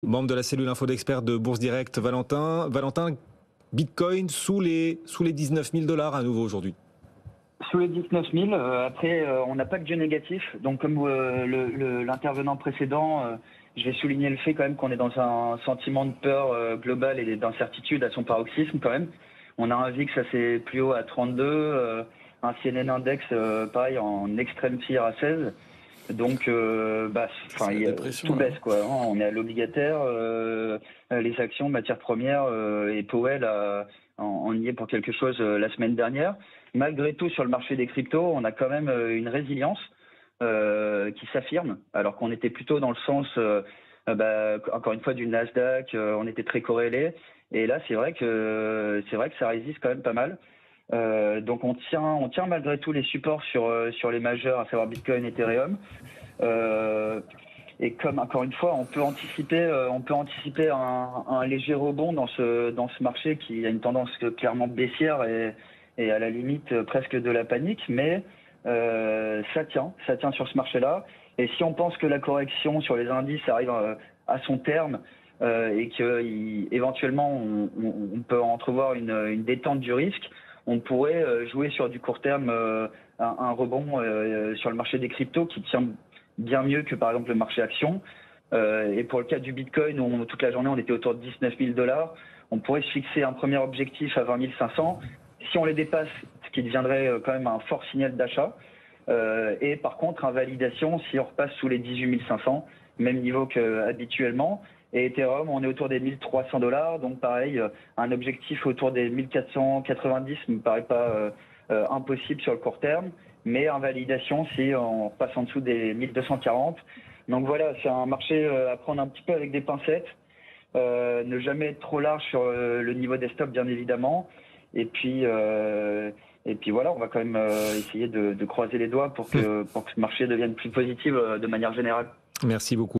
membre de la cellule info d'experts de Bourse Direct. Valentin, Bitcoin sous les 19 000 $ à nouveau aujourd'hui. Sous les 19 000. Après, on n'a pas que du négatif. Donc, comme l'intervenant précédent, je vais souligner le fait quand même qu'on est dans un sentiment de peur globale et d'incertitude à son paroxysme quand même. On a un VIX assez plus haut à 32, un CNN Index pareil en extrême tir à 16. Donc, tout baisse quoi. On est à l'obligataire, les actions, matières premières et Powell on y est pour quelque chose la semaine dernière. Malgré tout, sur le marché des cryptos, on a quand même une résilience qui s'affirme, alors qu'on était plutôt dans le sens, encore une fois, du Nasdaq. On était très corrélés, et là, c'est vrai que ça résiste quand même pas mal. Donc, on tient malgré tout les supports sur les majeurs, à savoir Bitcoin, Ethereum. Et comme encore une fois, on peut anticiper un léger rebond dans ce marché qui a une tendance clairement baissière et à la limite presque de la panique, mais ça tient sur ce marché-là. Et si on pense que la correction sur les indices arrive à son terme et que éventuellement on peut entrevoir une détente du risque, on pourrait jouer sur du court terme un rebond sur le marché des cryptos qui tient bien mieux que par exemple le marché action. Et pour le cas du Bitcoin, où toute la journée on était autour de 19 000 $, on pourrait se fixer un premier objectif à 20 500. Si on les dépasse, ce qui deviendrait quand même un fort signal d'achat. Et par contre, invalidation si on repasse sous les 18 500, même niveau qu'habituellement. Et Ethereum, on est autour des 1300 $. Donc pareil, un objectif autour des 1490 me paraît pas impossible sur le court terme. Mais invalidation si on passe en dessous des 1240. Donc voilà, c'est un marché à prendre un petit peu avec des pincettes. Ne jamais être trop large sur le niveau des stops, bien évidemment. Et puis voilà, on va quand même essayer de croiser les doigts pour que ce marché devienne plus positif de manière générale. Merci beaucoup.